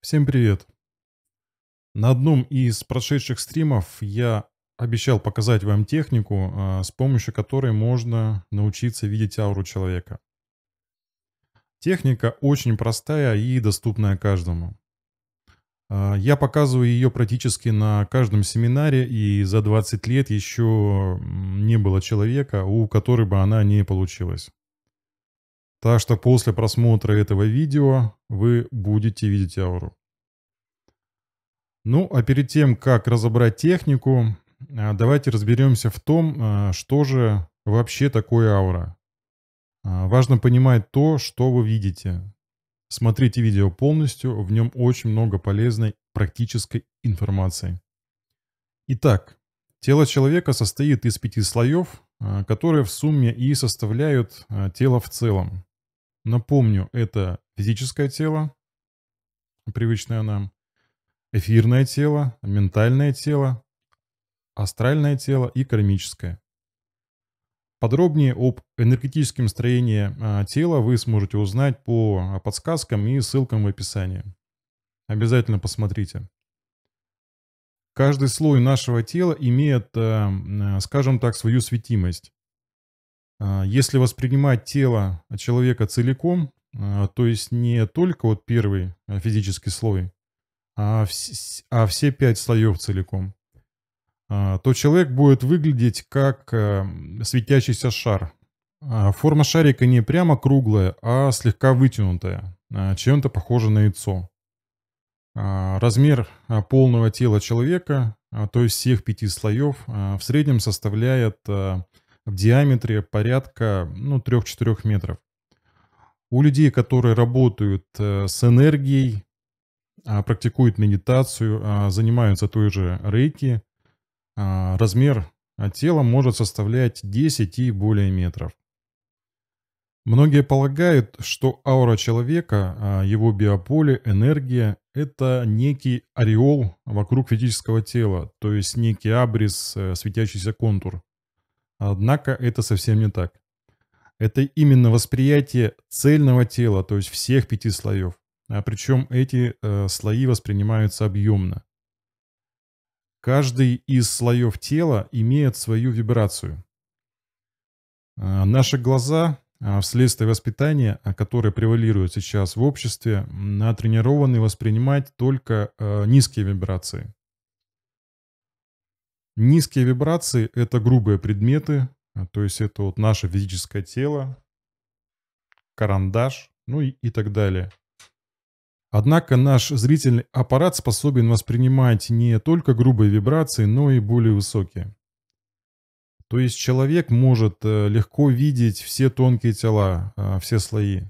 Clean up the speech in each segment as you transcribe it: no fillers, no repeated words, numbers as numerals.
Всем привет! На одном из прошедших стримов я обещал показать вам технику, с помощью которой можно научиться видеть ауру человека. Техника очень простая и доступная каждому. Я показываю ее практически на каждом семинаре, и за 20 лет еще не было человека, у которого бы она не получилась. Так что после просмотра этого видео вы будете видеть ауру. Ну, а перед тем, как разобрать технику, давайте разберемся в том, что же вообще такое аура. Важно понимать то, что вы видите. Смотрите видео полностью, в нем очень много полезной практической информации. Итак, тело человека состоит из 5 слоев, которые в сумме и составляют тело в целом. Напомню, это физическое тело, привычное нам, эфирное тело, ментальное тело, астральное тело и кармическое. Подробнее об энергетическом строении тела вы сможете узнать по подсказкам и ссылкам в описании. Обязательно посмотрите. Каждый слой нашего тела имеет, скажем так, свою светимость. Если воспринимать тело человека целиком, то есть не только вот первый физический слой, а все 5 слоев целиком, то человек будет выглядеть как светящийся шар. Форма шарика не прямо круглая, а слегка вытянутая, чем-то похоже на яйцо. Размер полного тела человека, то есть всех 5 слоев, в среднем составляет в диаметре порядка 3-4 метров. У людей, которые работают с энергией, практикуют медитацию, занимаются той же рейки, размер тела может составлять 10 и более метров. Многие полагают, что аура человека, его биополе, энергия — это некий ореол вокруг физического тела, то есть некий абрис, светящийся контур. Однако это совсем не так. Это именно восприятие цельного тела, то есть всех 5 слоев. Причем эти слои воспринимаются объемно. Каждый из слоев тела имеет свою вибрацию. Наши глаза, вследствие воспитания, которое превалирует сейчас в обществе, натренированы воспринимать только низкие вибрации. Низкие вибрации — это грубые предметы, то есть это вот наше физическое тело, карандаш, ну и так далее. Однако наш зрительный аппарат способен воспринимать не только грубые вибрации, но и более высокие. То есть человек может легко видеть все тонкие тела, все слои.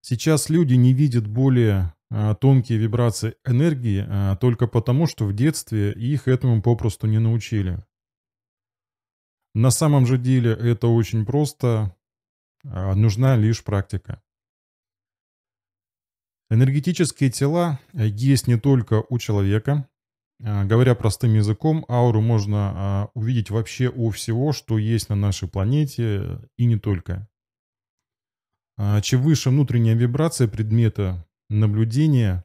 Сейчас люди не видят более тонкие вибрации энергии только потому, что в детстве их этому попросту не научили. На самом же деле это очень просто, нужна лишь практика. Энергетические тела есть не только у человека. Говоря простым языком, ауру можно увидеть вообще у всего, что есть на нашей планете, и не только. Чем выше внутренняя вибрация предмета наблюдения,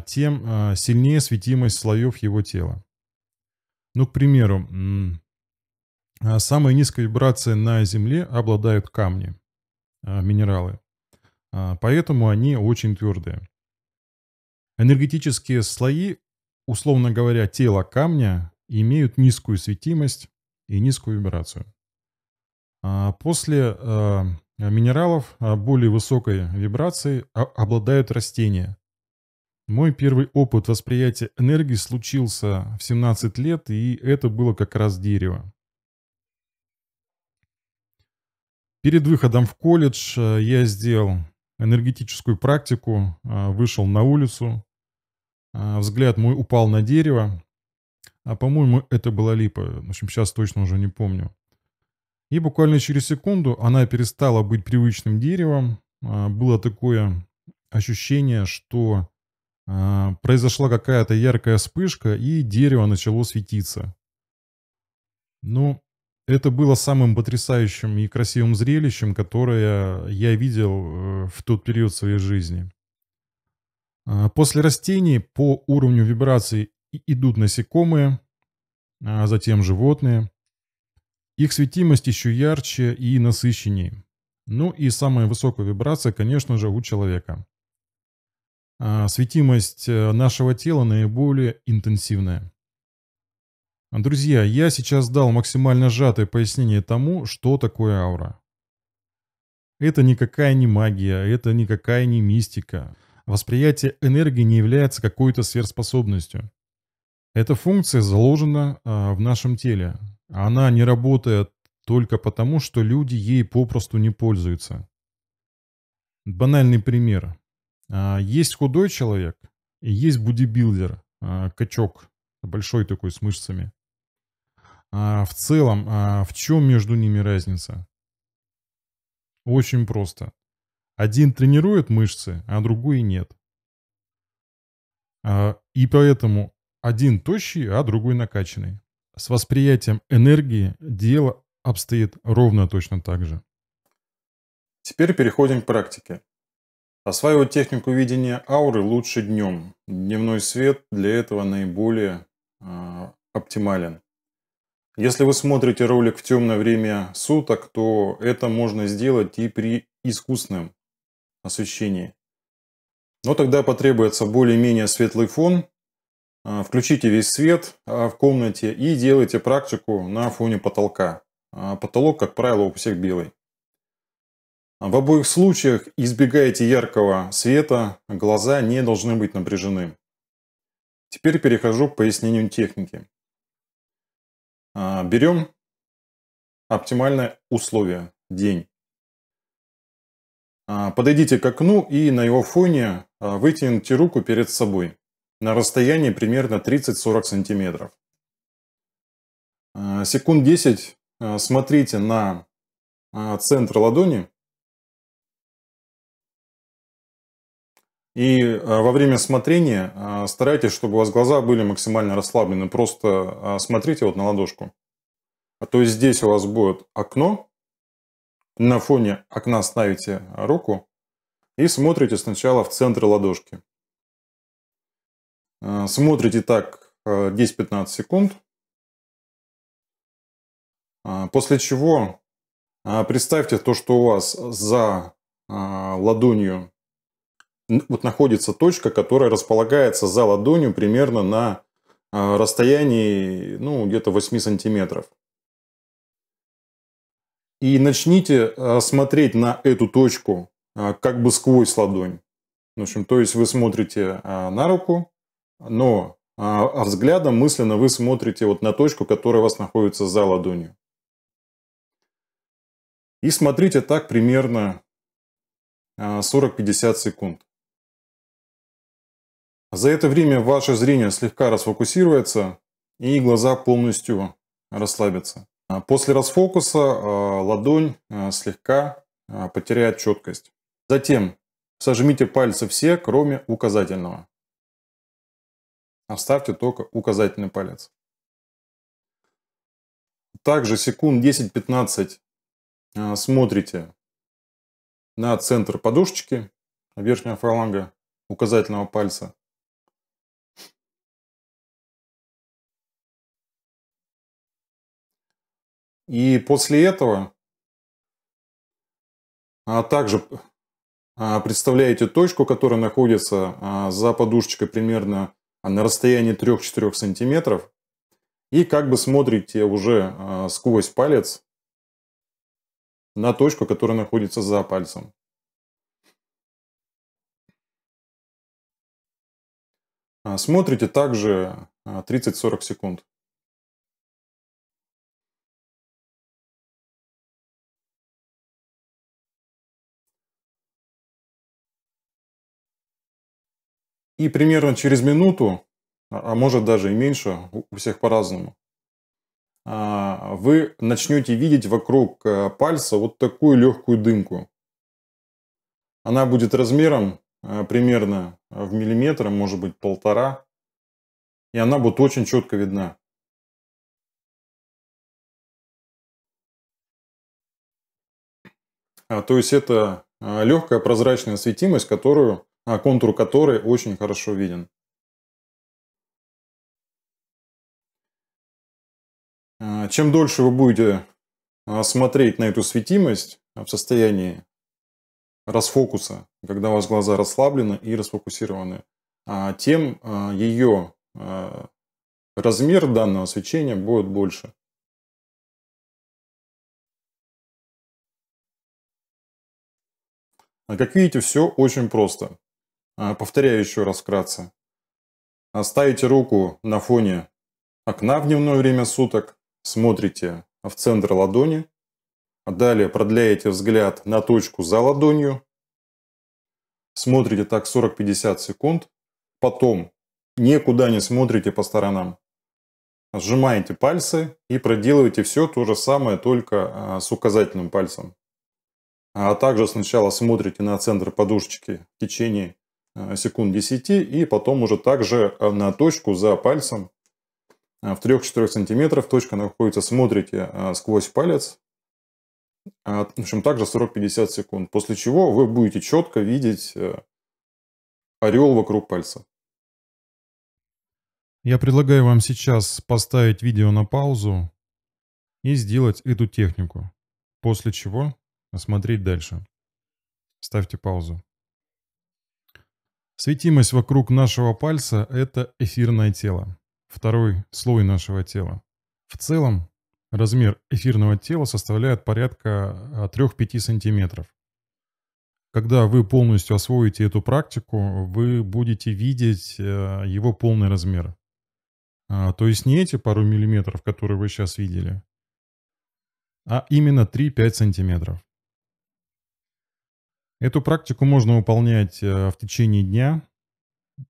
тем сильнее светимость слоев его тела. Ну, к примеру, самая низкая вибрация на Земле обладают камни, минералы. Поэтому они очень твердые. Энергетические слои, условно говоря, тела камня, имеют низкую светимость и низкую вибрацию. После минералов более высокой вибрацией обладают растения. Мой первый опыт восприятия энергии случился в 17 лет, и это было как раз дерево. Перед выходом в колледж я сделал энергетическую практику, вышел на улицу, взгляд мой упал на дерево, по-моему, это была липа, в общем, сейчас точно уже не помню. И буквально через секунду она перестала быть привычным деревом, было такое ощущение, что произошла какая-то яркая вспышка, и дерево начало светиться. Ну, это было самым потрясающим и красивым зрелищем, которое я видел в тот период своей жизни. После растений по уровню вибраций идут насекомые, затем животные. Их светимость еще ярче и насыщеннее. Ну и самая высокая вибрация, конечно же, у человека. Светимость нашего тела наиболее интенсивная. Друзья, я сейчас дал максимально сжатое пояснение тому, что такое аура. Это никакая не магия, это никакая не мистика. Восприятие энергии не является какой-то сверхспособностью. Эта функция заложена в нашем теле. Она не работает только потому, что люди ей попросту не пользуются. Банальный пример. Есть худой человек и есть бодибилдер, качок, большой такой с мышцами. В целом, в чем между ними разница? Очень просто. Один тренирует мышцы, а другой нет. И поэтому один тощий, а другой накачанный. С восприятием энергии дело обстоит ровно точно так же. Теперь переходим к практике. Осваивать технику видения ауры лучше днем. Дневной свет для этого наиболее оптимален. Если вы смотрите ролик в темное время суток, то это можно сделать и при искусственном освещении. Но тогда потребуется более-менее светлый фон. Включите весь свет в комнате и делайте практику на фоне потолка. Потолок, как правило, у всех белый. В обоих случаях избегайте яркого света, глаза не должны быть напряжены. Теперь перехожу к пояснению техники. Берем оптимальное условие – день. Подойдите к окну и на его фоне вытяните руку перед собой на расстоянии примерно 30-40 сантиметров. Секунд 10 смотрите на центр ладони. И во время смотрения старайтесь, чтобы у вас глаза были максимально расслаблены. Просто смотрите вот на ладошку. То есть здесь у вас будет окно. На фоне окна ставите руку и смотрите сначала в центр ладошки. Смотрите так 10-15 секунд. После чего представьте то, что у вас за ладонью вот находится точка, которая располагается за ладонью примерно на расстоянии где-то 8 сантиметров. И начните смотреть на эту точку как бы сквозь ладонь. В общем, то есть вы смотрите на руку, но взглядом мысленно вы смотрите вот на точку, которая у вас находится за ладонью. И смотрите так примерно 40-50 секунд. За это время ваше зрение слегка расфокусируется и глаза полностью расслабятся. После расфокуса ладонь слегка потеряет четкость. Затем сожмите пальцы все, кроме указательного. Оставьте только указательный палец. Также секунд 10-15 смотрите на центр подушечки, верхняя фаланга указательного пальца. И после этого также представляете точку, которая находится за подушечкой примерно на расстоянии 3-4 сантиметров. И как бы смотрите уже сквозь палец на точку, которая находится за пальцем. Смотрите также 30-40 секунд. И примерно через минуту, а может даже и меньше, у всех по-разному, вы начнете видеть вокруг пальца вот такую легкую дымку. Она будет размером примерно в миллиметр, может быть 1,5. И она будет очень четко видна. То есть это легкая прозрачная светимость, которую контур которой очень хорошо виден. Чем дольше вы будете смотреть на эту светимость в состоянии расфокуса, когда у вас глаза расслаблены и расфокусированы, тем ее размер данного свечения будет больше. Как видите, все очень просто. Повторяю еще раз вкратце. Ставите руку на фоне окна в дневное время суток, смотрите в центр ладони, далее продляете взгляд на точку за ладонью, смотрите так 40-50 секунд, потом никуда не смотрите по сторонам. Сжимаете пальцы и проделываете все то же самое, только с указательным пальцем. А также сначала смотрите на центр подушечки в течение секунд 10 и потом уже также на точку за пальцем в 3-4 сантиметров. Точка находится, смотрите сквозь палец. В общем, также 40-50 секунд. После чего вы будете четко видеть орел вокруг пальца. Я предлагаю вам сейчас поставить видео на паузу и сделать эту технику. После чего смотреть дальше. Ставьте паузу. Светимость вокруг нашего пальца – это эфирное тело. Второй слой нашего тела. В целом, размер эфирного тела составляет порядка 3-5 сантиметров. Когда вы полностью освоите эту практику, вы будете видеть его полный размер. То есть не эти пару миллиметров, которые вы сейчас видели, а именно 3-5 сантиметров. Эту практику можно выполнять в течение дня.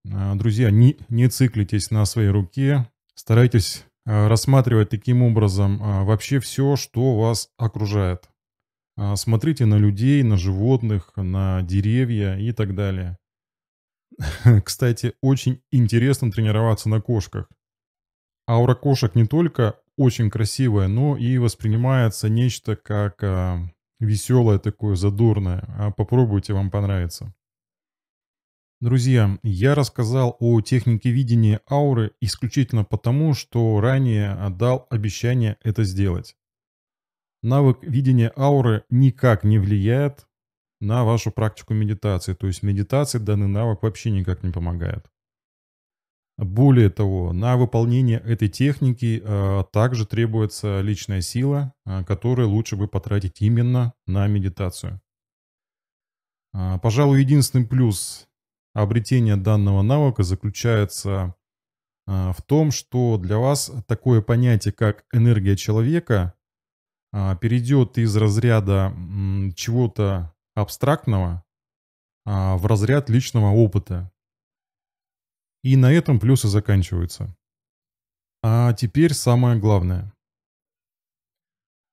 Друзья, не циклитесь на своей руке. Старайтесь рассматривать таким образом вообще все, что вас окружает. Смотрите на людей, на животных, на деревья и так далее. Кстати, очень интересно тренироваться на кошках. Аура кошек не только очень красивая, но и воспринимается нечто как веселое такое, задорное. Попробуйте, вам понравится. Друзья, я рассказал о технике видения ауры исключительно потому, что ранее дал обещание это сделать. Навык видения ауры никак не влияет на вашу практику медитации. То есть медитации данный навык вообще никак не помогает. Более того, на выполнение этой техники также требуется личная сила, которую лучше бы потратить именно на медитацию. Пожалуй, единственный плюс обретения данного навыка заключается в том, что для вас такое понятие, как энергия человека, перейдет из разряда чего-то абстрактного в разряд личного опыта. И на этом плюсы заканчиваются. А теперь самое главное.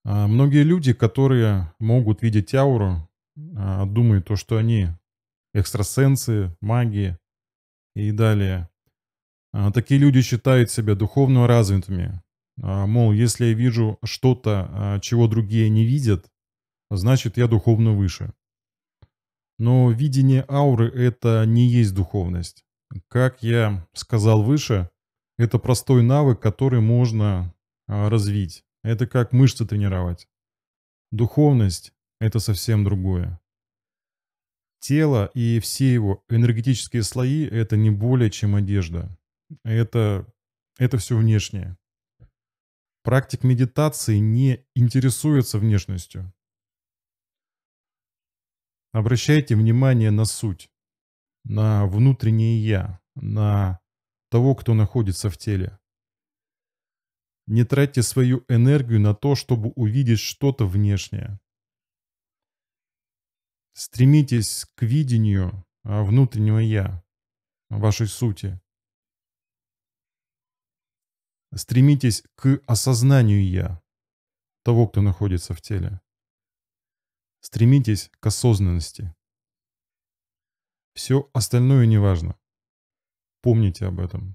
Многие люди, которые могут видеть ауру, думают, что они экстрасенсы, маги и далее. Такие люди считают себя духовно развитыми. Мол, если я вижу что-то, чего другие не видят, значит я духовно выше. Но видение ауры – это не есть духовность. Как я сказал выше, это простой навык, который можно развить. Это как мышцы тренировать. Духовность – это совсем другое. Тело и все его энергетические слои – это не более чем одежда. Это все внешнее. Практик медитации не интересуется внешностью. Обращайте внимание на суть, на внутреннее «я», на того, кто находится в теле. Не тратьте свою энергию на то, чтобы увидеть что-то внешнее. Стремитесь к видению внутреннего «я», вашей сути. Стремитесь к осознанию «я», того, кто находится в теле. Стремитесь к осознанности. Все остальное не важно. Помните об этом.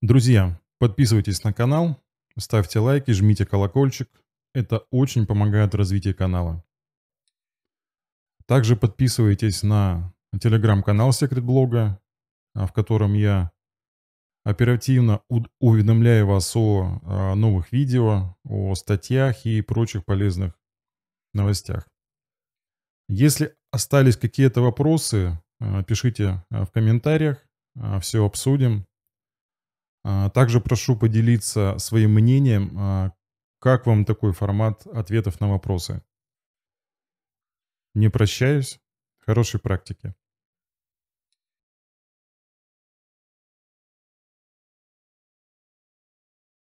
Друзья, подписывайтесь на канал, ставьте лайки, жмите колокольчик. Это очень помогает развитию канала. Также подписывайтесь на телеграм-канал Секрет Блога, в котором я оперативно уведомляю вас о новых видео, о статьях и прочих полезных новостях. Если остались какие-то вопросы, пишите в комментариях, все обсудим. Также прошу поделиться своим мнением, как вам такой формат ответов на вопросы. Не прощаюсь, хорошей практики.